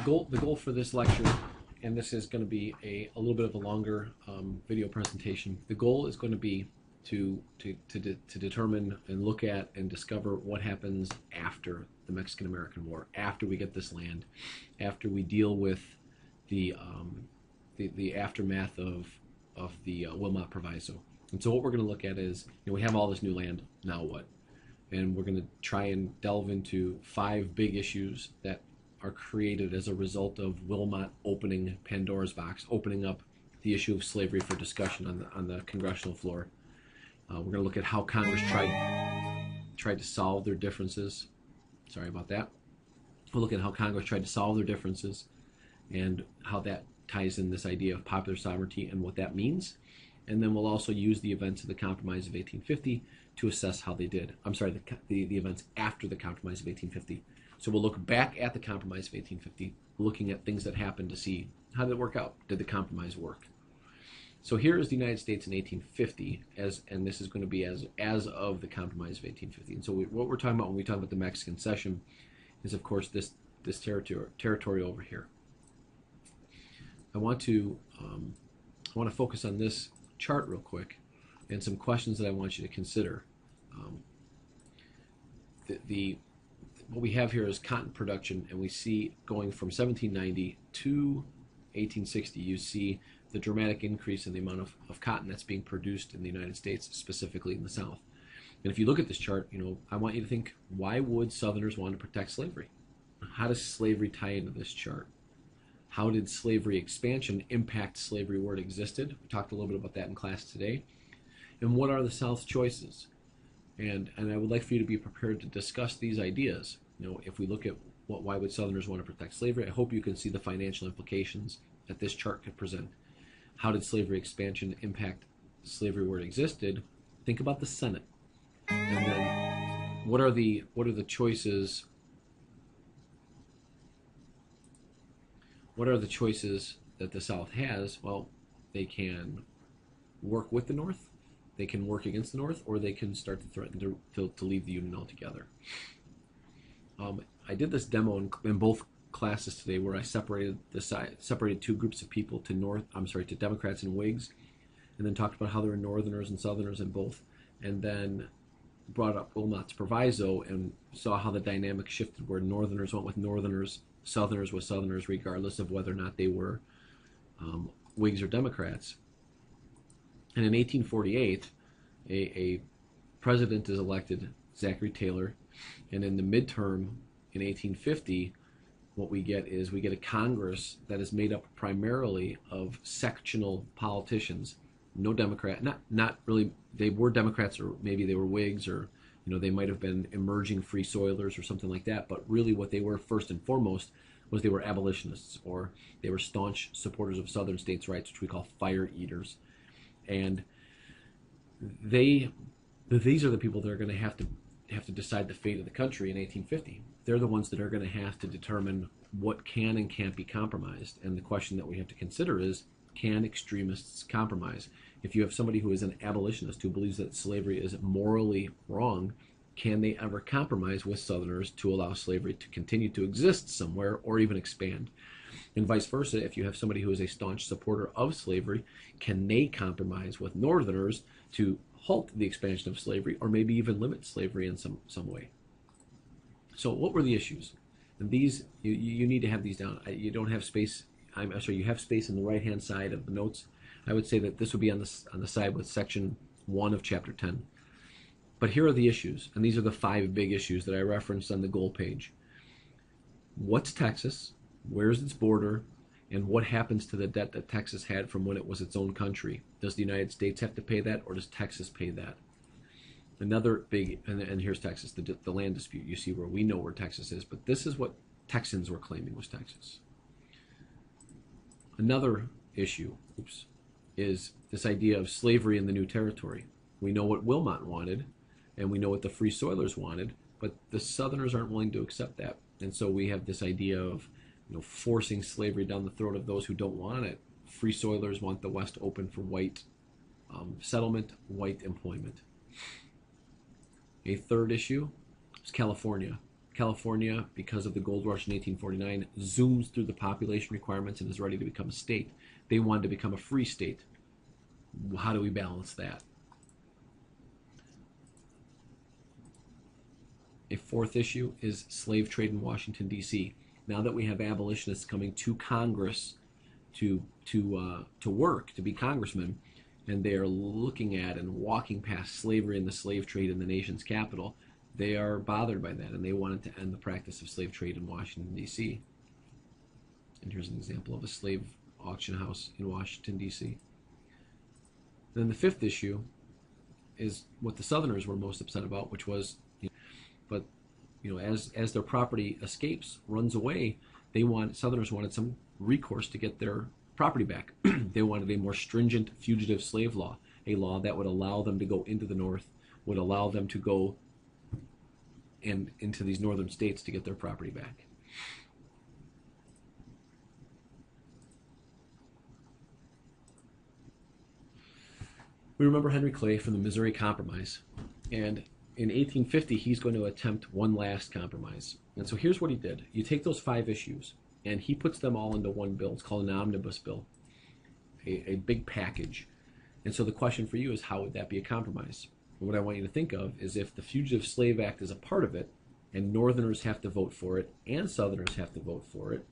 the goal for this lecture, and this is going to be a little bit of a longer video presentation. The goal is going to be to determine and look at and discover what happens after the Mexican-American War, after we get this land, after we deal with the aftermath of the Wilmot Proviso. And so what we're going to look at is, we have all this new land, now what? And we're going to try and delve into 5 big issues that are created as a result of Wilmot opening Pandora's box, opening up the issue of slavery for discussion on the congressional floor. We're going to look at how Congress tried to solve their differences. Sorry about that. We'll look at how Congress tried to solve their differences and how that ties in this idea of popular sovereignty and what that means. And then we'll also use the events of the Compromise of 1850 to assess how they did. I'm sorry, the events after the Compromise of 1850. So we'll look back at the Compromise of 1850, looking at things that happened to see how did it work out? Did the compromise work? So here is the United States in 1850, and this is going to be as of the Compromise of 1850. And so what we're talking about when we talk about the Mexican Cession is, of course, this territory over here. I want to focus on this chart real quick and some questions that I want you to consider. What we have here is cotton production, and we see going from 1790 to 1860, you see the dramatic increase in the amount of cotton that's being produced in the United States, specifically in the South. And if you look at this chart, I want you to think, why would Southerners want to protect slavery? How does slavery tie into this chart? How did slavery expansion impact slavery where it existed? We talked a little bit about that in class today. And what are the South's choices? And I would like for you to be prepared to discuss these ideas. If we look at why would Southerners want to protect slavery, I hope you can see the financial implications that this chart could present. How did slavery expansion impact slavery where it existed? Think about the Senate. And then what are the choices? What are the choices that the South has? Well, they can work with the North, they can work against the North, or they can start to threaten to leave the Union altogether. I did this demo in both classes today where I separated 2 groups of people to Democrats and Whigs, and then talked about how there were Northerners and Southerners in both, and then brought up Wilmot's Proviso and saw how the dynamic shifted where Northerners went with Northerners, Southerners with Southerners, regardless of whether or not they were Whigs or Democrats. And in 1848, a president is elected, Zachary Taylor, and in the midterm in 1850, what we get a Congress that is made up primarily of sectional politicians. No Democrat, not really. They were Democrats, or maybe they were Whigs, or they might have been emerging free soilers or something like that. But really, what they were first and foremost was they were abolitionists, or they were staunch supporters of Southern states' rights, which we call fire eaters. And these are the people that are going to have to decide the fate of the country in 1850. They're the ones that are going to have to determine what can and can't be compromised. And the question that we have to consider is, can extremists compromise? If you have somebody who is an abolitionist who believes that slavery is morally wrong, can they ever compromise with Southerners to allow slavery to continue to exist somewhere or even expand? And vice versa, if you have somebody who is a staunch supporter of slavery, can they compromise with Northerners to halt the expansion of slavery, or maybe even limit slavery in some way? So what were the issues? And these, you need to have these down. You don't have space. I'm sorry, you have space on the right-hand side of the notes. I would say that this would be on the side with section 1 of chapter 10. But here are the issues, and these are the 5 big issues that I referenced on the goal page. What's Texas? Where's its border? And what happens to the debt that Texas had from when it was its own country? Does the United States have to pay that, or does Texas pay that? Another big, and here's Texas, the land dispute. You see where we know where Texas is, but this is what Texans were claiming was Texas. Another issue, is this idea of slavery in the new territory. We know what Wilmot wanted, and we know what the Free Soilers wanted, but the Southerners aren't willing to accept that. And so we have this idea of forcing slavery down the throat of those who don't want it. Free Soilers want the West open for white settlement, white employment. A third issue is California. California, because of the gold rush in 1849, zooms through the population requirements and is ready to become a state. They wanted to become a free state. How do we balance that? A fourth issue is slave trade in Washington, D.C. Now that we have abolitionists coming to Congress to work, to be congressmen, and they are looking at and walking past slavery and the slave trade in the nation's capital, they are bothered by that, and they wanted to end the practice of slave trade in Washington, D.C. And here's an example of a slave auction house in Washington, D.C. Then the fifth issue is what the Southerners were most upset about, which was, but as their property escapes, runs away, Southerners wanted some recourse to get their property back. They wanted a more stringent fugitive slave law, a law that would allow them to go into the North, would allow them to go into these northern states to get their property back. We remember Henry Clay from the Missouri Compromise, and in 1850 he's going to attempt one last compromise. And so here's what he did. You take those 5 issues, and he puts them all into one bill. It's called an omnibus bill, a big package. And so the question for you is, how would that be a compromise? And what I want you to think of is, if the Fugitive Slave Act is a part of it, and Northerners have to vote for it, and Southerners have to vote for it,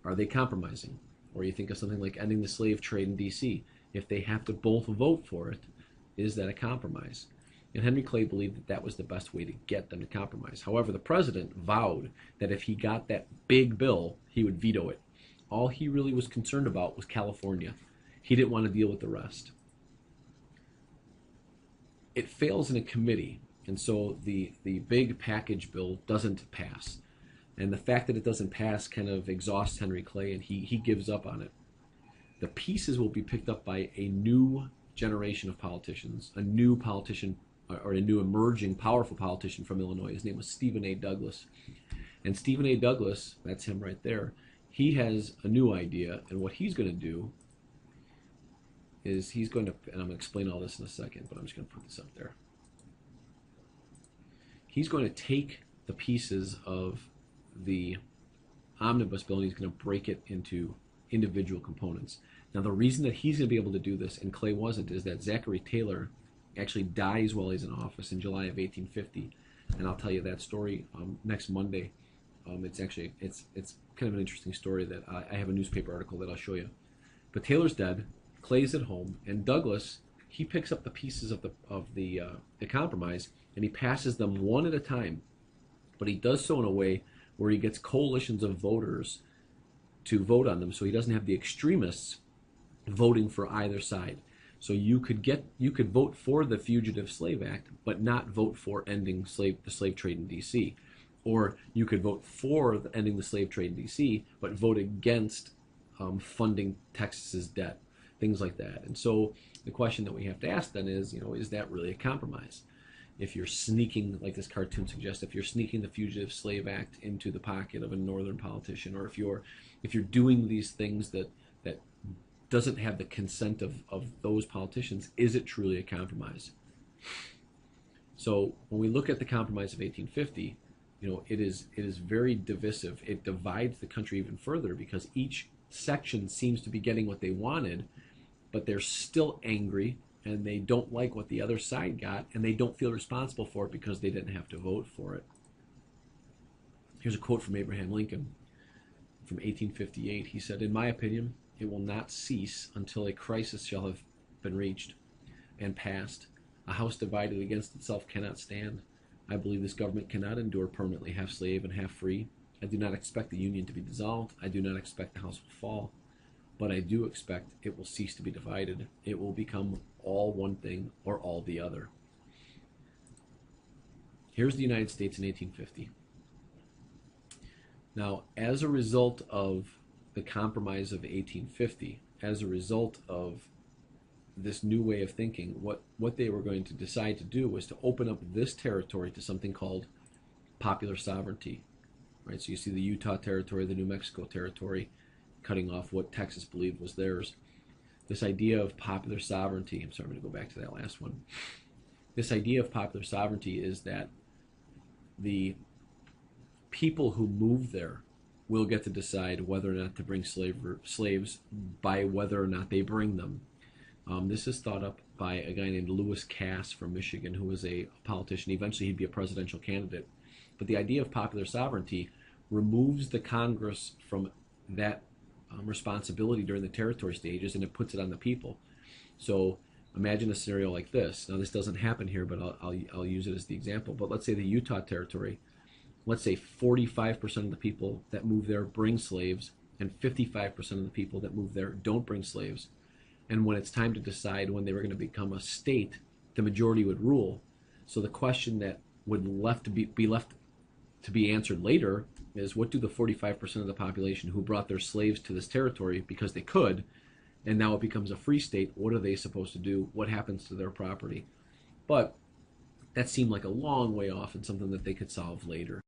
are they compromising? Or you think of something like ending the slave trade in D.C. If they have to both vote for it, is that a compromise? And Henry Clay believed that that was the best way to get them to compromise. However, the president vowed that if he got that big bill, he would veto it. All he really was concerned about was California. He didn't want to deal with the rest. It fails in a committee, and so the big package bill doesn't pass. And the fact that it doesn't pass kind of exhausts Henry Clay, and he gives up on it. The pieces will be picked up by a new generation of politicians, a new politician, or a new emerging powerful politician from Illinois. His name was Stephen A. Douglas. And Stephen A. Douglas, that's him right there, he has a new idea, and what he's going to do is he's going to, and I'm going to explain all this in a second, but I'm just going to put this up there. He's going to take the pieces of the omnibus bill and he's going to break it into individual components. Now, the reason that he's going to be able to do this, and Clay wasn't, is that Zachary Taylor actually dies while he's in office in July of 1850, and I'll tell you that story next Monday. It's kind of an interesting story that I have a newspaper article that I'll show you. But Taylor's dead, Clay's at home, and Douglas, he picks up the pieces of the compromise and he passes them one at a time, but he does so in a way where he gets coalitions of voters to vote on them, so he doesn't have the extremists voting for either side. So you could vote for the Fugitive Slave Act, but not vote for ending the slave trade in D.C. Or you could vote for ending the slave trade in D.C., but vote against funding Texas's debt, things like that. And so the question that we have to ask then is, is that really a compromise? If you're sneaking, like this cartoon suggests, if you're sneaking the Fugitive Slave Act into the pocket of a northern politician, or if you're doing these things that doesn't have the consent of those politicians, is it truly a compromise? So when we look at the Compromise of 1850, it is very divisive. It divides the country even further because each section seems to be getting what they wanted, but they're still angry and they don't like what the other side got, and they don't feel responsible for it because they didn't have to vote for it. Here's a quote from Abraham Lincoln from 1858. He said, "In my opinion, it will not cease until a crisis shall have been reached and passed. A house divided against itself cannot stand. I believe this government cannot endure permanently half slave and half free. I do not expect the Union to be dissolved. I do not expect the house will fall. But I do expect it will cease to be divided. It will become all one thing or all the other." Here's the United States in 1850. Now, as a result of the Compromise of 1850, as a result of this new way of thinking, what they were going to decide to do was to open up this territory to something called popular sovereignty. Right? So you see the Utah territory, the New Mexico territory, cutting off what Texas believed was theirs. This idea of popular sovereignty, I'm sorry, I'm going to go back to that last one. This idea of popular sovereignty is that the people who move there will get to decide whether or not to bring slaves by whether or not they bring them. This is thought up by a guy named Lewis Cass from Michigan, who was a politician. Eventually, he'd be a presidential candidate. But the idea of popular sovereignty removes the Congress from that responsibility during the territory stages, and it puts it on the people. So imagine a scenario like this. Now, this doesn't happen here, but I'll use it as the example. But let's say the Utah Territory, let's say 45% of the people that move there bring slaves, and 55% of the people that move there don't bring slaves. And when it's time to decide when they were going to become a state, the majority would rule. So the question that would be left to be answered later is, what do the 45% of the population who brought their slaves to this territory because they could, and now it becomes a free state, what are they supposed to do? What happens to their property? But that seemed like a long way off and something that they could solve later.